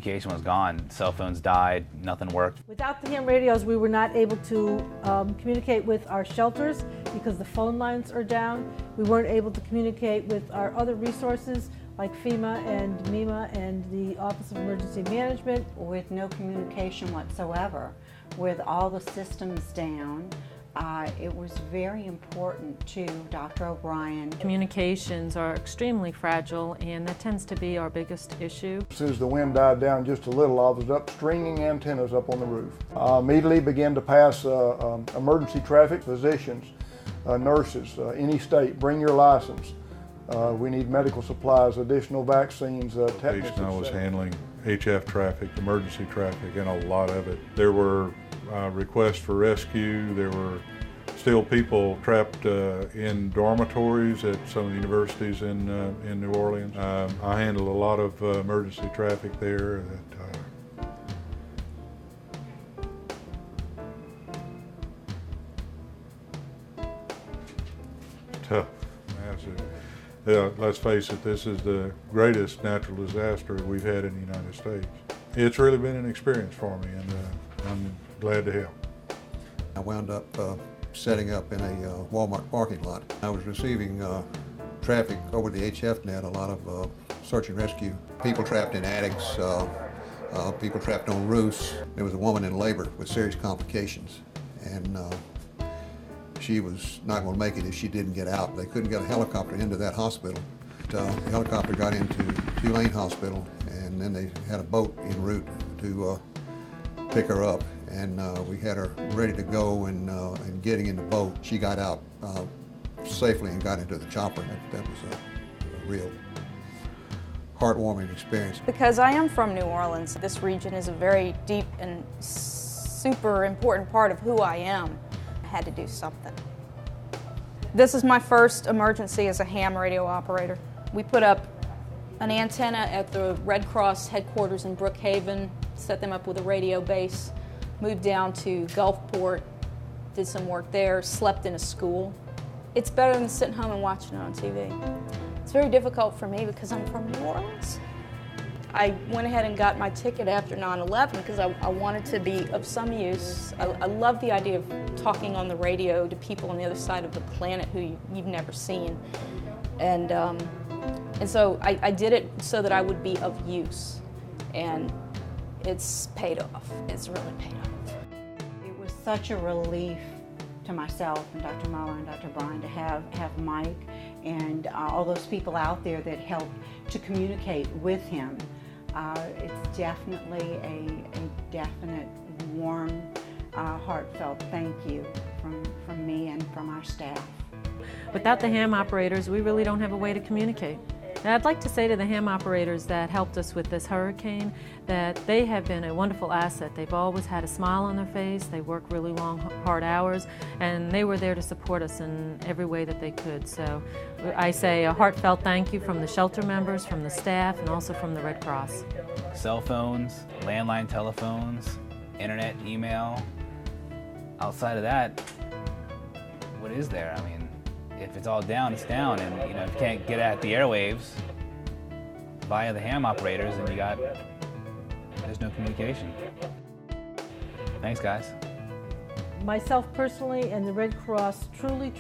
communication was gone. Cell phones died, nothing worked. Without the ham radios, we were not able to communicate with our shelters because the phone lines are down. We weren't able to communicate with our other resources like FEMA and MEMA and the Office of Emergency Management. With no communication whatsoever, with all the systems down, it was very important to Dr. O'Brien. Communications are extremely fragile, and that tends to be our biggest issue. As soon as the wind died down just a little, I was up stringing antennas up on the roof. Immediately began to pass emergency traffic, physicians, nurses, any state, bring your license. We need medical supplies, additional vaccines, tetanus. I was handling HF traffic, emergency traffic, and a lot of it. There were requests for rescue. There were still people trapped in dormitories at some of the universities in New Orleans. I handled a lot of emergency traffic there. Tough, massive. Yeah, let's face it, this is the greatest natural disaster we've had in the United States. It's really been an experience for me, and I'm glad to help. I wound up setting up in a Walmart parking lot. I was receiving traffic over the HF net, a lot of search and rescue. People trapped in attics, people trapped on roofs. There was a woman in labor with serious complications, and she was not going to make it if she didn't get out. They couldn't get a helicopter into that hospital. The helicopter got into Tulane Hospital, and then they had a boat en route to pick her up. And we had her ready to go, and getting in the boat, she got out safely and got into the chopper. That was a real heartwarming experience. Because I am from New Orleans, this region is a very deep and super important part of who I am. Had to do something. This is my first emergency as a ham radio operator. We put up an antenna at the Red Cross headquarters in Brookhaven, set them up with a radio base, moved down to Gulfport, did some work there, slept in a school. It's better than sitting home and watching it on TV. It's very difficult for me because I'm from New Orleans. I went ahead and got my ticket after 9/11 because I wanted to be of some use. I love the idea of talking on the radio to people on the other side of the planet who you've never seen. And so I did it so that I would be of use. And it's paid off. It's really paid off. It was such a relief to myself and Dr. Muller and Dr. Bryan to have Mike and all those people out there that helped to communicate with him. It's definitely a definite, warm, heartfelt thank you from me and from our staff. Without the ham operators, we really don't have a way to communicate. And I'd like to say to the ham operators that helped us with this hurricane that they have been a wonderful asset. They've always had a smile on their face, they work really long, hard hours, and they were there to support us in every way that they could. So I say a heartfelt thank you from the shelter members, from the staff, and also from the Red Cross. Cell phones, landline telephones, internet, email. Outside of that, what is there? I mean, if it's all down, it's down, and if you can't get at the airwaves via the ham operators, then there's no communication. Thanks, guys. Myself personally and the Red Cross truly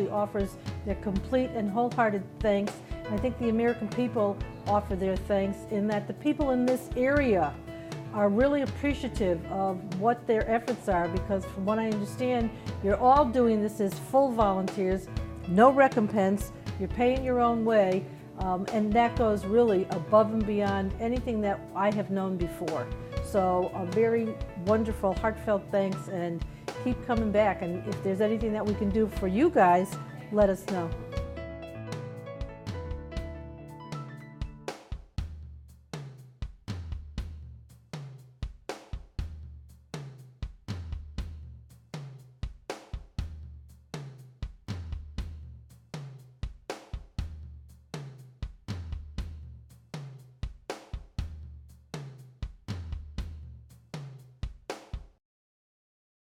offers their complete and wholehearted thanks. And I think the American people offer their thanks in that the people in this area are really appreciative of what their efforts are, because from what I understand, you're all doing this as full volunteers, no recompense, you're paying your own way, and that goes really above and beyond anything that I have known before. So a very wonderful, heartfelt thanks, and keep coming back. And if there's anything that we can do for you guys, let us know.